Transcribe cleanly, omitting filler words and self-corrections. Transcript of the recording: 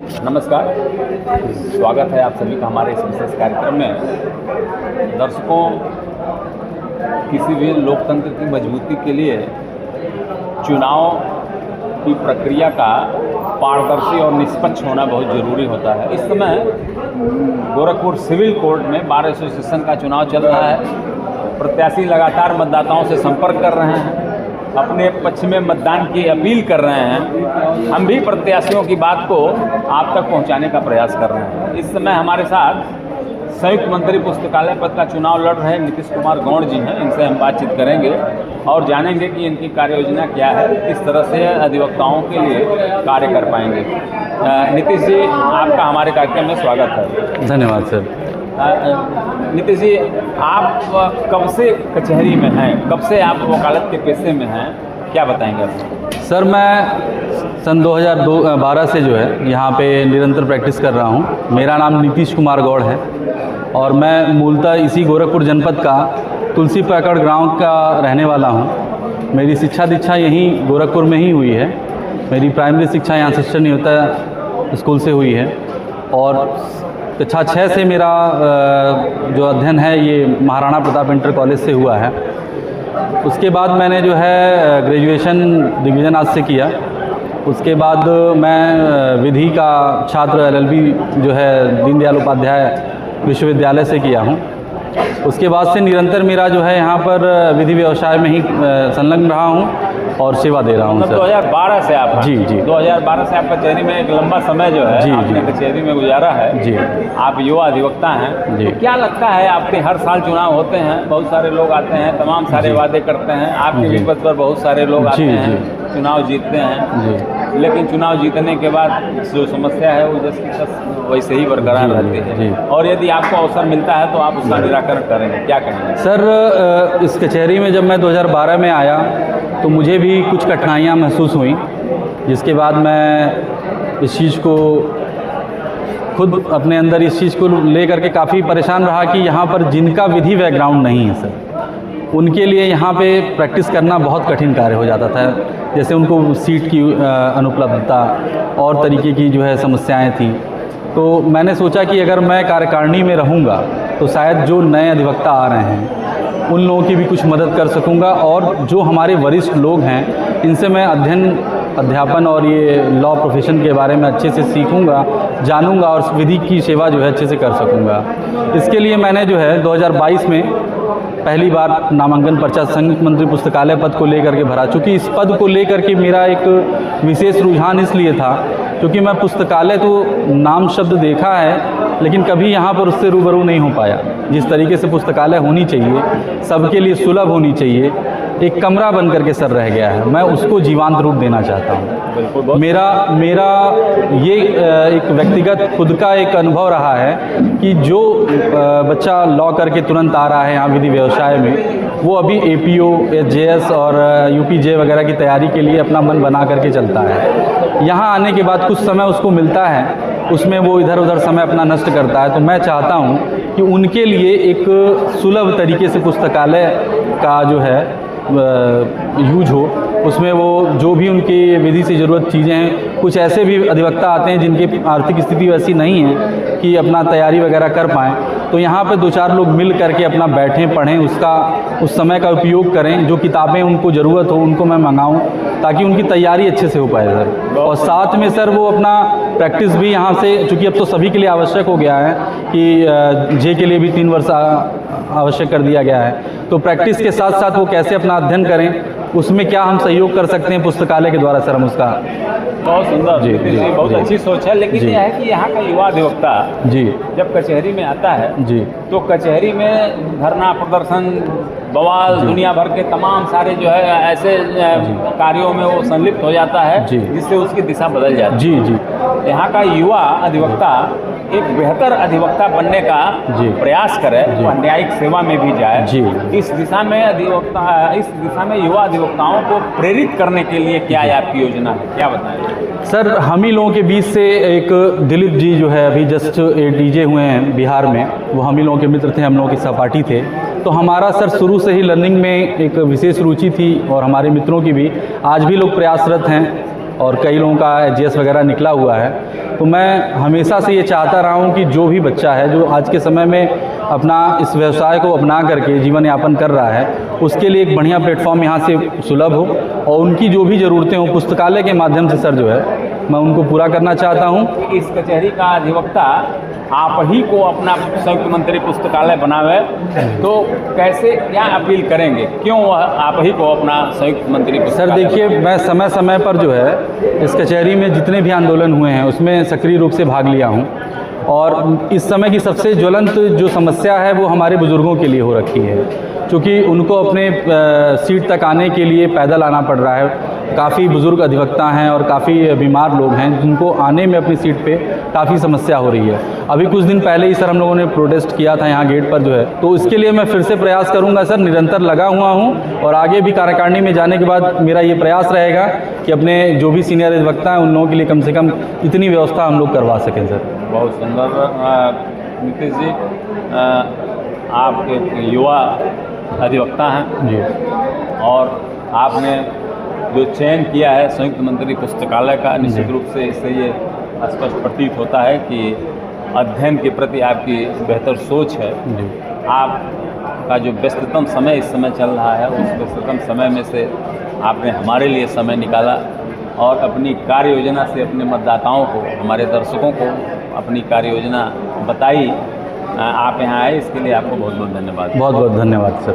नमस्कार, स्वागत है आप सभी का हमारे इस विशेष कार्यक्रम में। दर्शकों, किसी भी लोकतंत्र की मजबूती के लिए चुनाव की प्रक्रिया का पारदर्शी और निष्पक्ष होना बहुत ज़रूरी होता है। इस समय गोरखपुर सिविल कोर्ट में बार एसोसिएशन का चुनाव चल रहा है। प्रत्याशी लगातार मतदाताओं से संपर्क कर रहे हैं, अपने पक्ष में मतदान की अपील कर रहे हैं। हम भी प्रत्याशियों की बात को आप तक पहुंचाने का प्रयास कर रहे हैं। इस समय हमारे साथ संयुक्त मंत्री पुस्तकालय पद का चुनाव लड़ रहे नीतीश कुमार गौड़ जी हैं। इनसे हम बातचीत करेंगे और जानेंगे कि इनकी कार्य योजना क्या है, किस तरह से अधिवक्ताओं के लिए कार्य कर पाएंगे। नीतीश जी, आपका हमारे कार्यक्रम में स्वागत है। धन्यवाद सर। नीतीश जी, आप कब से कचहरी में हैं, कब से आप वकालत के पेशे में हैं, क्या बताएंगे आप? सर, मैं सन 2012 से जो है यहाँ पे निरंतर प्रैक्टिस कर रहा हूँ। मेरा नाम नीतीश कुमार गौड़ है और मैं मूलतः इसी गोरखपुर जनपद का तुलसी पैकड़ गांव का रहने वाला हूँ। मेरी शिक्षा दीक्षा यहीं गोरखपुर में ही हुई है। मेरी प्राइमरी शिक्षा यहाँ सिस्टर नियोता स्कूल से हुई है और कक्षा 6 से मेरा जो अध्ययन है ये महाराणा प्रताप इंटर कॉलेज से हुआ है। उसके बाद मैंने जो है ग्रेजुएशन दिग्विजय नाथ से किया। उसके बाद मैं विधि का छात्र LLB जो है दीनदयाल उपाध्याय विश्वविद्यालय से किया हूँ। उसके बाद से निरंतर मेरा जो है यहाँ पर विधि व्यवसाय में ही संलग्न रहा हूँ और सेवा दे रहा हूँ। मतलब 2012 से आप? जी। 2012 से आप कचहरी में एक लंबा समय जो है आपने कचहरी में गुजारा है। जी। आप युवा अधिवक्ता हैं। जी। तो क्या लगता है, आपके हर साल चुनाव होते हैं, बहुत सारे लोग आते हैं, तमाम सारे वादे करते हैं, आपके विपक्ष पर बहुत सारे लोग आते हैं, चुनाव जीतते हैं, लेकिन चुनाव जीतने के बाद जो समस्या है वो जैसे कि वैसे ही बरकरार रहती है। और यदि आपको अवसर मिलता है तो आप उसका निराकरण करेंगे, क्या करेंगे? सर, इस कचहरी में जब मैं 2012 में आया तो मुझे भी कुछ कठिनाइयाँ महसूस हुई, जिसके बाद मैं इस चीज़ को खुद अपने अंदर इस चीज़ को लेकर के काफ़ी परेशान रहा कि यहाँ पर जिनका विधि बैकग्राउंड नहीं है सर, उनके लिए यहाँ पे प्रैक्टिस करना बहुत कठिन कार्य हो जाता था। जैसे उनको सीट की अनुपलब्धता और तरीके की जो है समस्याएं थी। तो मैंने सोचा कि अगर मैं कार्यकारिणी में रहूँगा तो शायद जो नए अधिवक्ता आ रहे हैं उन लोगों की भी कुछ मदद कर सकूँगा और जो हमारे वरिष्ठ लोग हैं इनसे मैं अध्यापन और ये लॉ प्रोफेशन के बारे में अच्छे से सीखूँगा, जानूँगा और विधि की सेवा जो है अच्छे से कर सकूँगा। इसके लिए मैंने जो है 2022 में पहली बार नामांकन पर्चा संयुक्त मंत्री पुस्तकालय पद को लेकर के भरा। चूँकि इस पद को लेकर के मेरा एक विशेष रुझान इसलिए था क्योंकि मैं पुस्तकालय तो नाम शब्द देखा है लेकिन कभी यहाँ पर उससे रूबरू नहीं हो पाया। जिस तरीके से पुस्तकालय होनी चाहिए, सबके लिए सुलभ होनी चाहिए, एक कमरा बन करके सर रह गया है। मैं उसको जीवंत रूप देना चाहता हूँ। मेरा ये एक व्यक्तिगत खुद का एक अनुभव रहा है कि जो बच्चा लॉ करके तुरंत आ रहा है यहाँ विधि व्यवसाय में, वो अभी APO, SJS और UPJ वगैरह की तैयारी के लिए अपना मन बना करके चलता है। यहाँ आने के बाद कुछ समय उसको मिलता है, उसमें वो इधर उधर समय अपना नष्ट करता है। तो मैं चाहता हूँ कि उनके लिए एक सुलभ तरीके से पुस्तकालय का जो है यूज हो, उसमें वो जो भी उनकी विधि से ज़रूरत चीज़ें हैं। कुछ ऐसे भी अधिवक्ता आते हैं जिनकी आर्थिक स्थिति वैसी नहीं है कि अपना तैयारी वगैरह कर पाएँ, तो यहाँ पे 2-4 लोग मिल करके अपना बैठें, पढ़ें, उस समय का उपयोग करें। जो किताबें उनको ज़रूरत हो उनको मैं मंगाऊँ ताकि उनकी तैयारी अच्छे से हो पाए सर। और साथ में सर वो अपना प्रैक्टिस भी यहाँ से, चूँकि अब तो सभी के लिए आवश्यक हो गया है कि जे के लिए भी 3 वर्ष आवश्यक कर दिया गया है, तो प्रैक्टिस के साथ साथ वो कैसे अपना अध्ययन करें, उसमें क्या हम सहयोग कर सकते हैं पुस्तकालय के द्वारा सर, हम उसका। बहुत सुंदर जी, बहुत अच्छी सोच है। लेकिन यह है कि यहाँ का युवा अधिवक्ता जब कचहरी में आता है जी, तो कचहरी में धरना प्रदर्शन, बवाल, दुनिया भर के तमाम सारे जो है ऐसे कार्यों में वो संलिप्त हो जाता है जिससे उसकी दिशा बदल जाती है। जी। यहाँ का युवा अधिवक्ता एक बेहतर अधिवक्ता बनने का प्रयास करे, तो न्यायिक सेवा में भी जाए। इस दिशा में युवा अधिवक्ताओं को प्रेरित करने के लिए क्या आपकी योजना है, क्या बताएं? सर, हम ही लोगों के बीच से एक दिलीप जी जो है अभी जस्ट ADJ हुए हैं बिहार में, वो हम ही लोगों के मित्र थे, हम लोगों के सहपाठी थे। तो हमारा सर शुरू से ही लर्निंग में एक विशेष रुचि थी और हमारे मित्रों की भी। आज भी लोग प्रयासरत हैं और कई लोगों का एचजीएस वगैरह निकला हुआ है। तो मैं हमेशा से ये चाहता रहा हूँ कि जो भी बच्चा है जो आज के समय में अपना इस व्यवसाय को अपना करके जीवन यापन कर रहा है, उसके लिए एक बढ़िया प्लेटफॉर्म यहाँ से सुलभ हो और उनकी जो भी ज़रूरतें हों पुस्तकालय के माध्यम से सर जो है मैं उनको पूरा करना चाहता हूँ। इस कचहरी का अधिवक्ता आप ही को अपना संयुक्त मंत्री पुस्तकालय बनावे, तो कैसे क्या अपील करेंगे, क्यों वह आप ही को अपना संयुक्त मंत्री सर पुस्तकालय? देखिए, मैं समय समय पर जो है इस कचहरी में जितने भी आंदोलन हुए हैं उसमें सक्रिय रूप से भाग लिया हूँ और इस समय की सबसे ज्वलंत जो समस्या है वो हमारे बुज़ुर्गों के लिए हो रखी है, क्योंकि उनको अपने सीट तक आने के लिए पैदल आना पड़ रहा है। काफ़ी बुज़ुर्ग अधिवक्ता हैं और काफ़ी बीमार लोग हैं जिनको आने में अपनी सीट पे काफ़ी समस्या हो रही है। अभी कुछ दिन पहले ही सर हम लोगों ने प्रोटेस्ट किया था यहाँ गेट पर जो है, तो इसके लिए मैं फिर से प्रयास करूँगा सर, निरंतर लगा हुआ हूँ और आगे भी कार्यकारिणी में जाने के बाद मेरा ये प्रयास रहेगा कि अपने जो भी सीनियर अधिवक्ता हैं उन लोगों के लिए कम से कम इतनी व्यवस्था हम लोग करवा सकें सर। बहुत सुंदर। नीतीश जी, आप एक युवा अधिवक्ता हैं जी, और आपने जो चयन किया है संयुक्त मंत्री पुस्तकालय का, निश्चित रूप से इससे ये स्पष्ट प्रतीत होता है कि अध्ययन के प्रति आपकी बेहतर सोच है। जी, आपका जो व्यस्ततम समय इस समय चल रहा है उस व्यस्ततम समय में से आपने हमारे लिए समय निकाला और अपनी कार्य योजना से अपने मतदाताओं को, हमारे दर्शकों को अपनी कार्य योजना बताई। आप यहाँ आए, इसके लिए आपको बहुत बहुत धन्यवाद। बहुत बहुत धन्यवाद सर।